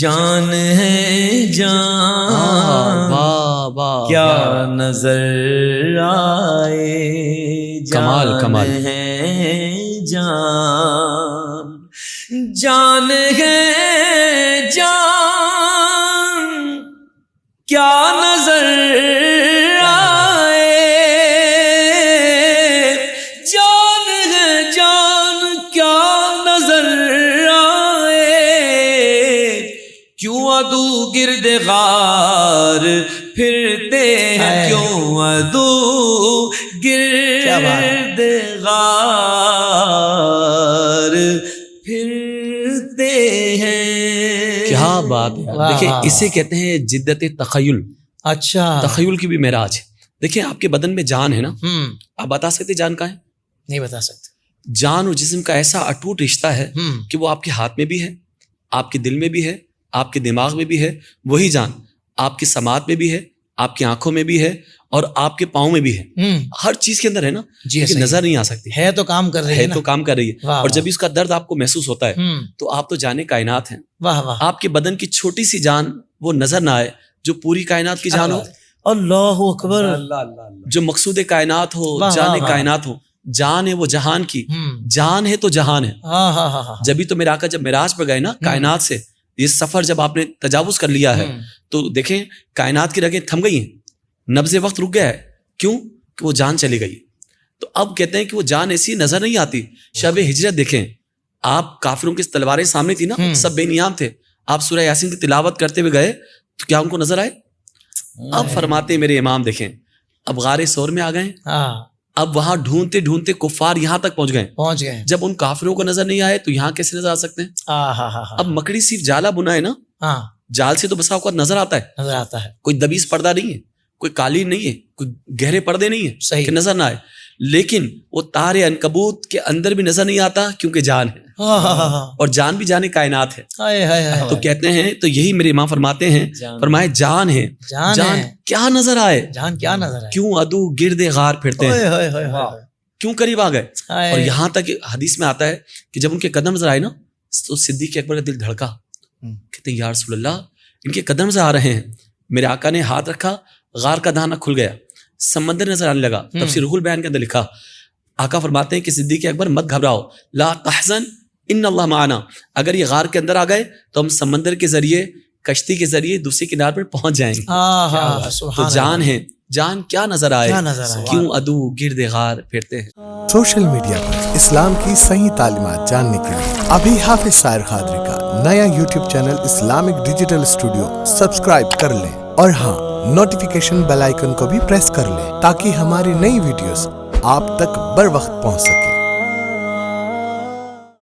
جان ہے جان کیا نظر آئے، کمال کمال ہے جان، جان ہے جان کیا نظر آئے، جان ہے جان کیا نظر آئے، کیوں عدو گرد غار پھرتے ہیں، کیوں عدو گرد غار پھرتے ہیں۔ کیا بات ہے! دیکھیں اسے کہتے ہیں جدت تخیل۔ اچھا، تخیل کی بھی معراج ہے۔ دیکھیں آپ کے بدن میں جان ہے نا، آپ بتا سکتے جان کہاں ہے؟ نہیں بتا سکتے۔ جان اور جسم کا ایسا اٹوٹ رشتہ ہے کہ وہ آپ کے ہاتھ میں بھی ہے، آپ کے دل میں بھی ہے، آپ کے دماغ میں بھی ہے، وہی جان آپ کی سماعت میں بھی ہے، آپ کی آنکھوں میں بھی ہے، اور آپ کے پاؤں میں بھی ہے، ہر چیز کے اندر ہے نا، جی نظر نہیں آ سکتی ہے تو کام کر رہی ہے، تو کام کر رہی ہے، اور جب اس کا درد آپ کو محسوس ہوتا ہے تو آپ تو جانے کائنات ہیں۔ واہ واہ، آپ کے بدن کی چھوٹی سی جان وہ نظر نہ آئے جو پوری کائنات کی جان ہو، اللہ اکبر، جو مقصود کائنات ہو، جان کائنات ہو، جان ہے وہ جہان کی، جان ہے تو جہان ہے۔ جبھی تو میرا آقا جب معراج پہ گئے نا کائنات سے، یہ سفر جب آپ نے تجاوز کر لیا ہے تو دیکھیں کائنات کی رگیں تھم گئی ہیں، نبض وقت رک گیا ہے، کیوں کہ وہ جان چلی گئی۔ تو اب کہتے ہیں کہ وہ جان ایسی نظر نہیں آتی۔ شب ہجرت دیکھیں، آپ کافروں کی تلواریں سامنے تھی نا، سب بے نیام تھے، آپ سورہ یاسین کی تلاوت کرتے ہوئے گئے تو کیا ان کو نظر آئے؟ اب فرماتے ہیں میرے امام دیکھیں، اب غار سور میں آ گئے، اب وہاں ڈھونڈتے ڈھونڈتے کفار یہاں تک پہنچ گئے، جب ان کافروں کو نظر نہیں آئے تو یہاں کیسے نظر آ سکتے ہیں؟ اب مکڑی صرف جالا بنا ہے نا، جال سے تو بسا اوقات نظر آتا ہے، کوئی دبیز پردہ نہیں ہے، کوئی قالین نہیں ہے، کوئی گہرے پردے نہیں ہے کہ نظر نہ آئے، لیکن وہ تار عنکبوت کے اندر بھی نظر نہیں آتا کیونکہ جان ہے، اور جان بھی جانے کائنات ہے۔ تو کہتے ہیں، تو یہی میرے امام فرماتے ہیں، فرمائے جان ہے، جان کیا نظر آئے، جان کیا نظر آئے، کیوں عدو گرد غار پھرتے ہیں، کیوں قریب آ گئے۔ اور یہاں تک حدیث میں آتا ہے کہ جب ان کے قدم نظر آئے نا تو صدیق اکبر کا دل دھڑکا، کہتے ہیں یا رسول اللہ ان کے قدم نظر آ رہے ہیں۔ میرے آقا نے ہاتھ رکھا، غار کا دہانہ کھل گیا، سمندر نظر آنے لگا۔ تفسیر روح البیان کے اندر لکھا، آقا فرماتے ہیں کہ صدیق اکبر مت گھبراؤ، لا تحزن ان اللہ معنا، اگر یہ غار کے اندر آ گئے تو ہم سمندر کے ذریعے، کشتی کے ذریعے دوسری کنار پر پہنچ جائیں گے۔ تو جان ہے، جان کیا نظر آئے، کیوں عدو گرد غار پھرتے ہیں۔ سوشل میڈیا پر اسلام کی صحیح تعلیمات جاننے کے لیے ابھی حافظ سائر قادری کا نیا YouTube channel Islamic digital studio subscribe کر لیں، اور ہاں نوٹیفیکیشن بیل آئیکن کو بھی پریس کر لیں تاکہ ہماری نئی ویڈیوز آپ تک بر وقت پہنچ سکے۔